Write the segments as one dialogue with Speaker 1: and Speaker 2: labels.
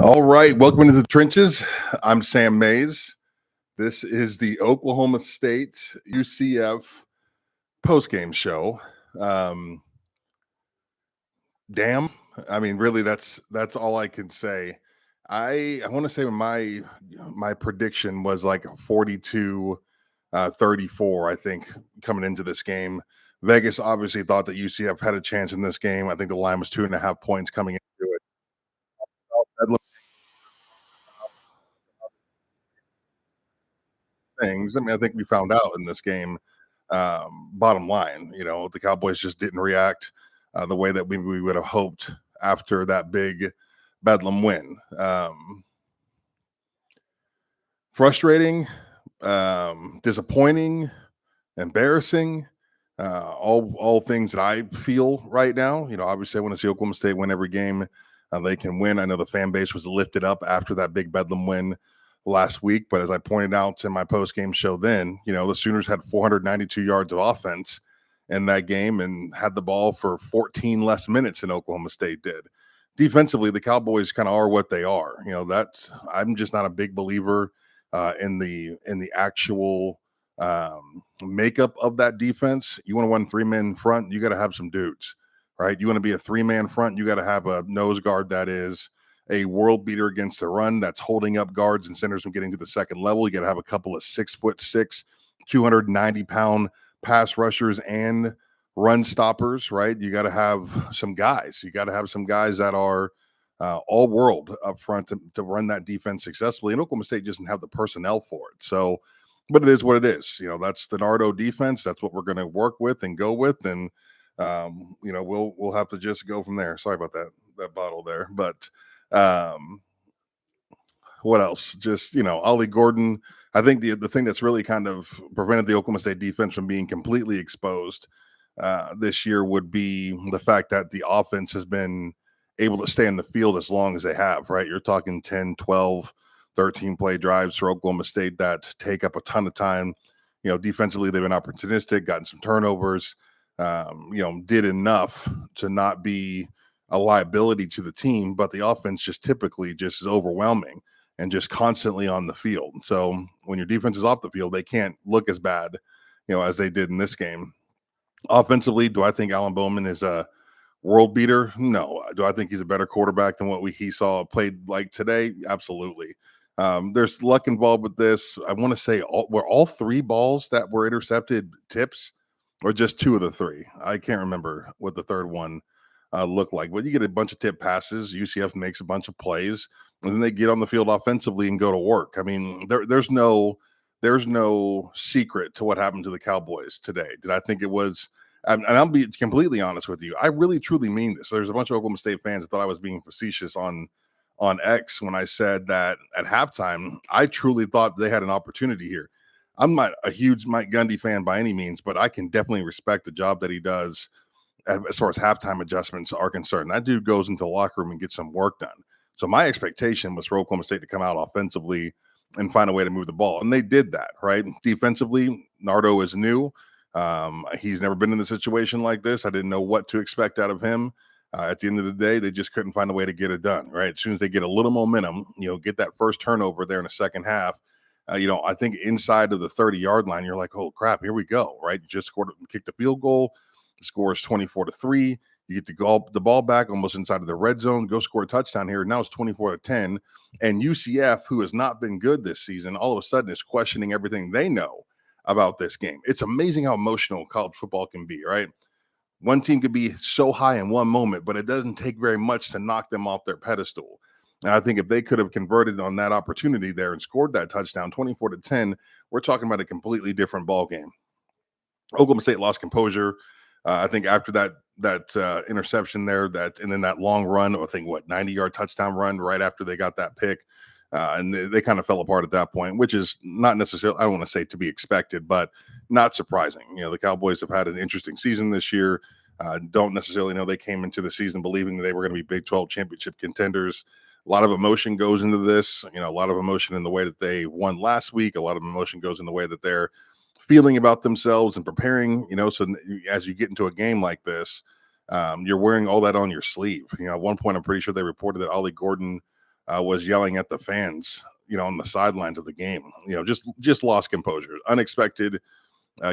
Speaker 1: All right, welcome to the trenches. I'm Sam Mays. This is the Oklahoma State UCF postgame show. Damn, I mean, really, that's all I can say. I want to say my prediction was like 42, 34. I think coming into this game, Vegas obviously thought that UCF had a chance in this game. I think the line was 2.5 points coming into it. Things. I mean, I think we found out in this game. Bottom line, the Cowboys just didn't react the way that we would have hoped after that big Bedlam win. Frustrating, disappointing, embarrassing. All things that I feel right now. Obviously, I want to see Oklahoma State win every game they can win. I know the fan base was lifted up after that big Bedlam win last week, but as I pointed out in my post-game show then, the Sooners had 492 yards of offense in that game and had the ball for 14 less minutes than Oklahoma State did. Defensively, the Cowboys kind of are what they are. I'm just not a big believer in the actual makeup of that defense. You want to run 3-man front, you got to have some dudes, right? You want to be a 3-man front, you got to have a nose guard that is a world beater against the run, that's holding up guards and centers from getting to the second level. You got to have a couple of 6'6", 290-pound pass rushers and run stoppers, right? You got to have some guys. You got to have some guys that are all world up front to run that defense successfully. And Oklahoma State doesn't have the personnel for it. So, but it is what it is. That's the Nardo defense. That's what we're going to work with and go with. And, we'll have to just go from there. Sorry about that bottle there. But, what else? Just, Ollie Gordon. I think the thing that's really kind of prevented the Oklahoma State defense from being completely exposed this year would be the fact that the offense has been able to stay in the field as long as they have, right? You're talking 10, 12, 13 play drives for Oklahoma State that take up a ton of time. Defensively, they've been opportunistic, gotten some turnovers, did enough to not be a liability to the team, but the offense just typically just is overwhelming and just constantly on the field. So when your defense is off the field, they can't look as bad, as they did in this game. Offensively, do I think Alan Bowman is a world beater? No. Do I think he's a better quarterback than what he saw played like today? Absolutely. There's luck involved with this. I want to say were all 3 balls that were intercepted tips, or just 2 of the 3? I can't remember what the third one look like. But you get a bunch of tip passes. UCF makes a bunch of plays, and then they get on the field offensively and go to work. I mean, there's no secret to what happened to the Cowboys today. Did I think it was? And I'll be completely honest with you. I really truly mean this. There's a bunch of Oklahoma State fans that thought I was being facetious on X when I said that at halftime I truly thought they had an opportunity here. I'm not a huge Mike Gundy fan by any means, but I can definitely respect the job that he does as far as halftime adjustments are concerned. That dude goes into the locker room and gets some work done. So my expectation was for Oklahoma State to come out offensively and find a way to move the ball. And they did that, right? Defensively, Nardo is new. He's never been in a situation like this. I didn't know what to expect out of him. At the end of the day, they just couldn't find a way to get it done, right? As soon as they get a little momentum, get that first turnover there in the second half, I think inside of the 30-yard line, you're like, oh, crap, here we go, right? You just kicked a field goal. The score is 24-3. You get the ball back almost inside of the red zone, go score a touchdown here. Now it's 24-10. And UCF, who has not been good this season, all of a sudden is questioning everything they know about this game. It's amazing how emotional college football can be, right? One team could be so high in one moment, but it doesn't take very much to knock them off their pedestal. And I think if they could have converted on that opportunity there and scored that touchdown, 24-10, we're talking about a completely different ball game. Oklahoma State lost composure. I think after that interception there, and then that long run, I think 90-yard touchdown run right after they got that pick, and they kind of fell apart at that point, which is not necessarily, I don't want to say to be expected, but not surprising. The Cowboys have had an interesting season this year. Don't necessarily know they came into the season believing that they were going to be Big 12 championship contenders. A lot of emotion goes into this, a lot of emotion in the way that they won last week. A lot of emotion goes in the way that they're feeling about themselves and preparing, so as you get into a game like this, you're wearing all that on your sleeve. At one point, I'm pretty sure they reported that Ollie Gordon was yelling at the fans, on the sidelines of the game. Just lost composure. Unexpected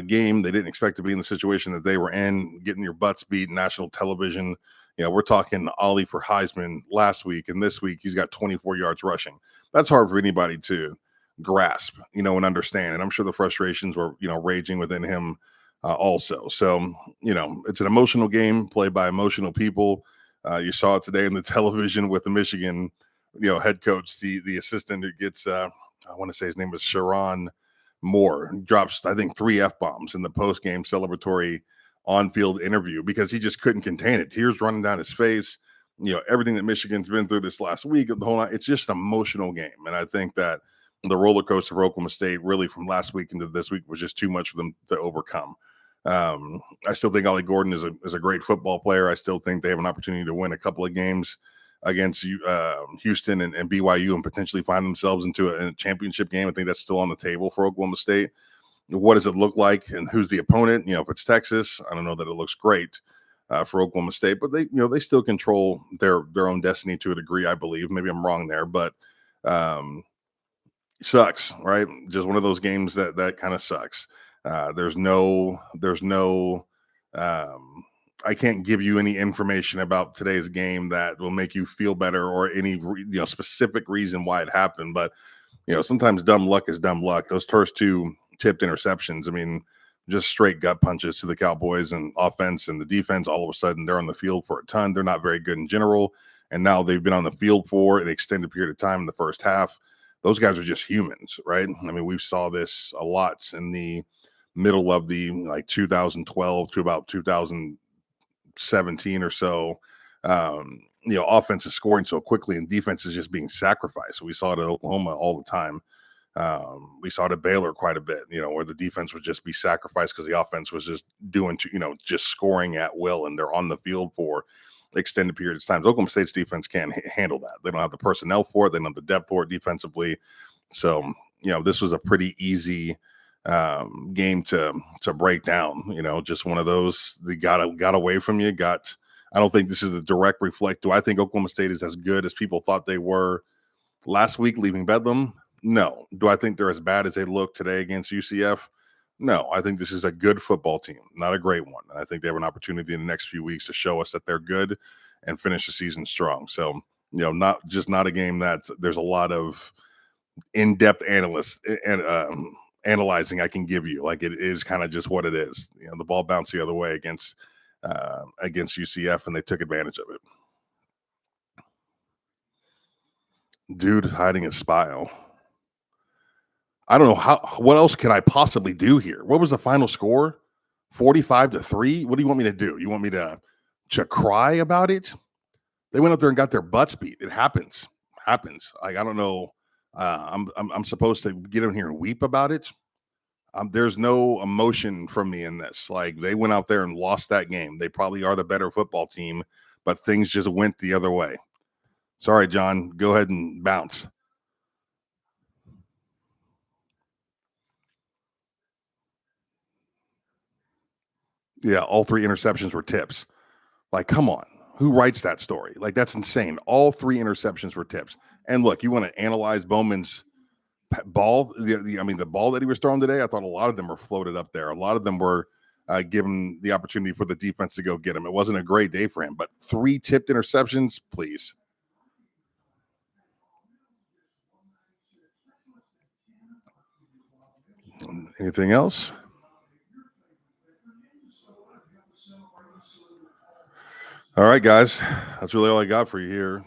Speaker 1: game. They didn't expect to be in the situation that they were in, getting your butts beat, national television. We're talking Ollie for Heisman last week, and this week he's got 24 yards rushing. That's hard for anybody to grasp, and understand. And I'm sure the frustrations were, raging within him also. So, it's an emotional game played by emotional people. You saw it today in the television with the Michigan, head coach, the assistant who gets, I want to say his name was Sharon Moore, drops, I think, 3 F-bombs in the post-game celebratory on-field interview because he just couldn't contain it. Tears running down his face. Everything that Michigan's been through this last week, the whole night, it's just an emotional game. And I think that the roller coaster for Oklahoma State, really from last week into this week, was just too much for them to overcome. I still think Ollie Gordon is a great football player. I still think they have an opportunity to win a couple of games against Houston and BYU and potentially find themselves into a championship game. I think that's still on the table for Oklahoma State. What does it look like, and who's the opponent? If it's Texas, I don't know that it looks great for Oklahoma State, but they still control their own destiny to a degree, I believe. Maybe I'm wrong there, but sucks, right? Just one of those games that kind of sucks. There's no I can't give you any information about today's game that will make you feel better or any specific reason why it happened. But sometimes dumb luck is dumb luck. Those first 2 tipped interceptions, I mean, just straight gut punches to the Cowboys and offense and the defense. All of a sudden, they're on the field for a ton. They're not very good in general, and now they've been on the field for an extended period of time in the first half. Those guys are just humans, right? I mean, we saw this a lot in the middle of the 2012 to about 2017 or so. Offense is scoring so quickly and defense is just being sacrificed. We saw it at Oklahoma all the time. We saw it at Baylor quite a bit, where the defense would just be sacrificed because the offense was just just scoring at will, and they're on the field for extended periods of time. Oklahoma State's defense can't handle that. They don't have the personnel for it. They don't have the depth for it defensively. So, this was a pretty easy game to break down. Just one of those that got away from you. I don't think this is a direct reflect. Do I think Oklahoma State is as good as people thought they were last week leaving Bedlam? No. Do I think they're as bad as they look today against UCF? No. I think this is a good football team, not a great one. And I think they have an opportunity in the next few weeks to show us that they're good and finish the season strong. So, not a game that there's a lot of in-depth analysts and analyzing I can give you. Like, it is kind of just what it is. The ball bounced the other way against UCF, and they took advantage of it. Dude hiding his smile. I don't know what else can I possibly do here? What was the final score? 45-3? What do you want me to do? You want me to cry about it? They went up there and got their butts beat. It happens. Like, I don't know. I'm supposed to get in here and weep about it. There's no emotion from me in this. Like, they went out there and lost that game. They probably are the better football team, but things just went the other way. Sorry, John. Go ahead and bounce. Yeah, all 3 interceptions were tips. Like, come on. Who writes that story? Like, that's insane. All 3 interceptions were tips. And look, you want to analyze Bowman's ball, the ball that he was throwing today, I thought a lot of them were floated up there. A lot of them were given the opportunity for the defense to go get him. It wasn't a great day for him, but 3 tipped interceptions, please. Anything else? All right, guys. That's really all I got for you here.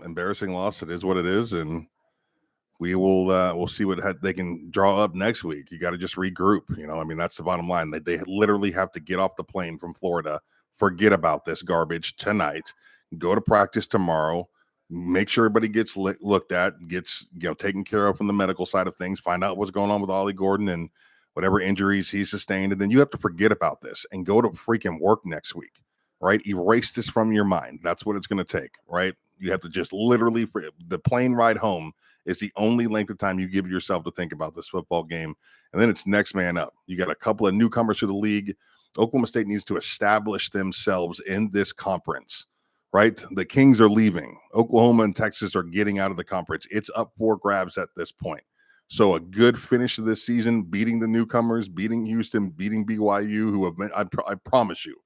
Speaker 1: Embarrassing loss. It is what it is, and we will we'll see what they can draw up next week. You got to just regroup. That's the bottom line. They literally have to get off the plane from Florida, forget about this garbage tonight, go to practice tomorrow, make sure everybody gets looked at, gets taken care of from the medical side of things, find out what's going on with Ollie Gordon and whatever injuries he sustained, and then you have to forget about this and go to freaking work next week, right? Erase this from your mind. That's what it's going to take, right? You have to just literally, the plane ride home is the only length of time you give yourself to think about this football game. And then it's next man up. You got a couple of newcomers to the league. Oklahoma State needs to establish themselves in this conference, right? The Kings are leaving. Oklahoma and Texas are getting out of the conference. It's up for grabs at this point. So a good finish to this season, beating the newcomers, beating Houston, beating BYU, who have been, I promise you,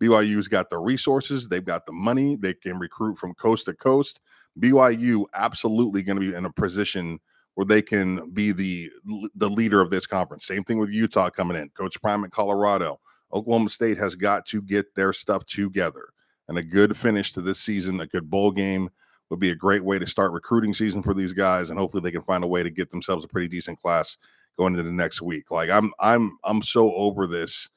Speaker 1: BYU's got the resources, they've got the money, they can recruit from coast to coast. BYU absolutely going to be in a position where they can be the leader of this conference. Same thing with Utah coming in. Coach Prime at Colorado. Oklahoma State has got to get their stuff together. And a good finish to this season, a good bowl game would be a great way to start recruiting season for these guys, and hopefully they can find a way to get themselves a pretty decent class going into the next week. Like I'm so over this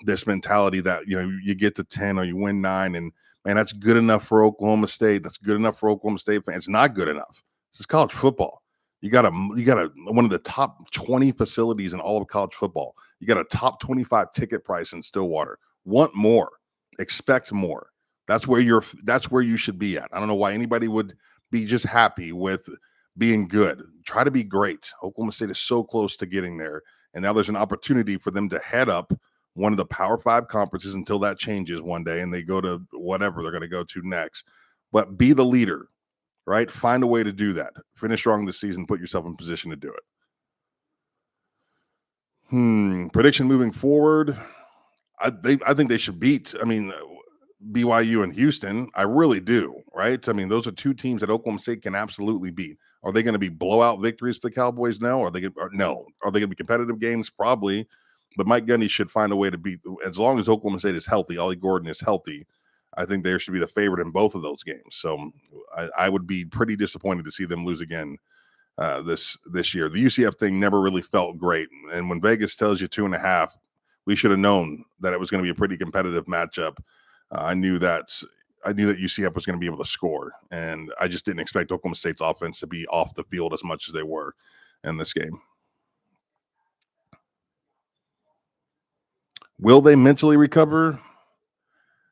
Speaker 1: this mentality that you get to 10 or you win 9, and man, that's good enough for Oklahoma State. That's good enough for Oklahoma State fans. It's not good enough. This is college football. You got one of the top 20 facilities in all of college football. You got a top 25 ticket price in Stillwater. Want more? Expect more. That's where you should be at. I don't know why anybody would be just happy with being good. Try to be great. Oklahoma State is so close to getting there, and now there's an opportunity for them to head up one of the Power 5 conferences until that changes one day and they go to whatever they're going to go to next. But be the leader, right? Find a way to do that. Finish strong this season. Put yourself in position to do it. Prediction moving forward. I think they should beat. BYU and Houston. I really do. Right. I mean, those are two teams that Oklahoma State can absolutely beat. Are they going to be blowout victories for the Cowboys? No. No. Are they going to be competitive games? Probably. But Mike Gundy should find a way to beat. As long as Oklahoma State is healthy, Ollie Gordon is healthy, I think they should be the favorite in both of those games. So I would be pretty disappointed to see them lose again this year. The UCF thing never really felt great. And when Vegas tells you 2.5, we should have known that it was going to be a pretty competitive matchup. I knew that UCF was going to be able to score, and I just didn't expect Oklahoma State's offense to be off the field as much as they were in this game. Will they mentally recover?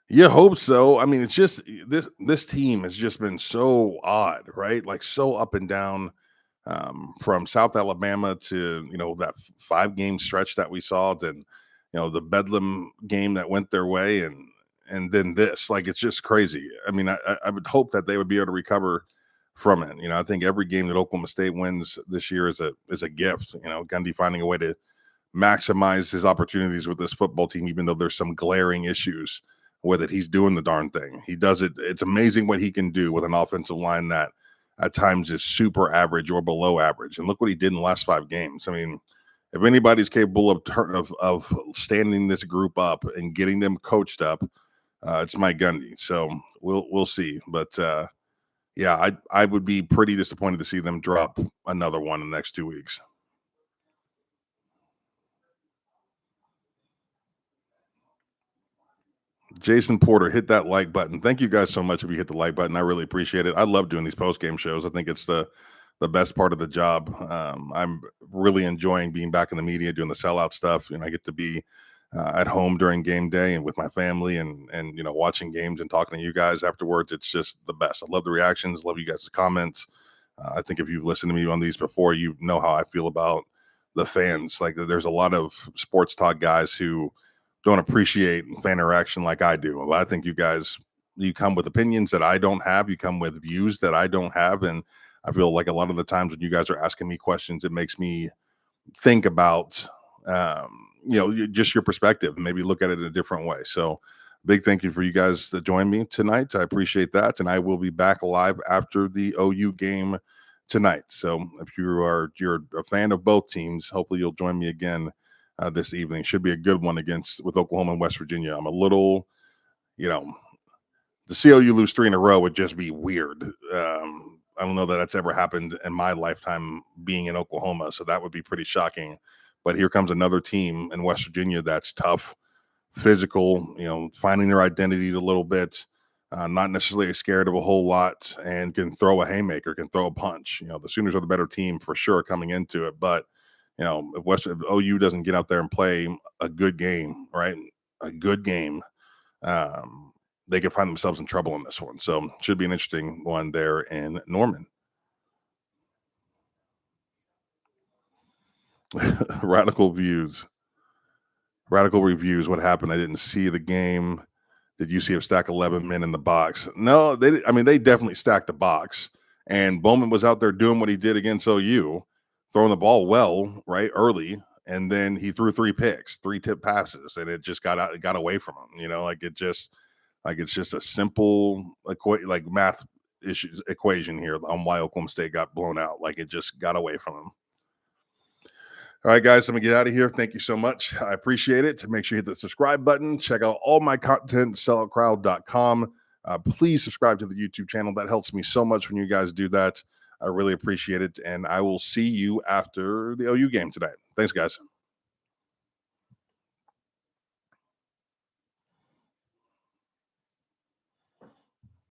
Speaker 1: You hope so. I mean, it's just this team has just been so odd, right? Like so up and down, from South Alabama to that 5-game stretch that we saw, then the Bedlam game that went their way, and then this. Like, it's just crazy. I mean, I would hope that they would be able to recover from it. I think every game that Oklahoma State wins this year is a gift. Gundy finding a way to maximize his opportunities with this football team, even though there's some glaring issues with it. He's doing the darn thing. He does it. It's amazing what he can do with an offensive line that at times is super average or below average. And look what he did in the last 5 games. I mean, if anybody's capable of standing this group up and getting them coached up, it's Mike Gundy. So we'll see. But yeah, I would be pretty disappointed to see them drop another one in the next 2 weeks. Jason Porter, hit that like button. Thank you guys so much if you hit the like button. I really appreciate it. I love doing these post-game shows. I think it's the best part of the job. I'm really enjoying being back in the media, doing the sellout stuff. I get to be at home during game day and with my family and watching games and talking to you guys afterwards. It's just the best. I love the reactions. Love you guys' comments. I think if you've listened to me on these before, you know how I feel about the fans. Like, there's a lot of sports talk guys who don't appreciate fan interaction like I do. Well, I think you come with opinions that I don't have. You come with views that I don't have. And I feel like a lot of the times when you guys are asking me questions, it makes me think about, just your perspective and maybe look at it in a different way. So big thank you for you guys to join me tonight. I appreciate that. And I will be back live after the OU game tonight. So if you're a fan of both teams, hopefully you'll join me again this evening. Should be a good one with Oklahoma and West Virginia. I'm a little, to see OU lose 3 in a row would just be weird. I don't know that that's ever happened in my lifetime being in Oklahoma, so that would be pretty shocking. But here comes another team in West Virginia that's tough, physical, finding their identity a little bit, not necessarily scared of a whole lot, and can throw a haymaker, can throw a punch. The Sooners are the better team for sure coming into it, but if OU doesn't get out there and play a good game, right? A good game, they could find themselves in trouble in this one. So should be an interesting one there in Norman. Radical reviews. What happened? I didn't see the game. did UCF stack 11 men in the box? No, they definitely stacked the box. And Bowman was out there doing what he did against OU, throwing the ball well, right, early. And then he threw 3 picks, 3 tip passes, and it just got out, it got away from him. It's just a simple math equation here on why Oklahoma State got blown out. Like, it just got away from him. All right, guys, I'm going to get out of here. Thank you so much. I appreciate it. Make sure you hit the subscribe button. Check out all my content, selloutcrowd.com. Please subscribe to the YouTube channel. That helps me so much when you guys do that. I really appreciate it. And I will see you after the OU game tonight. Thanks, guys.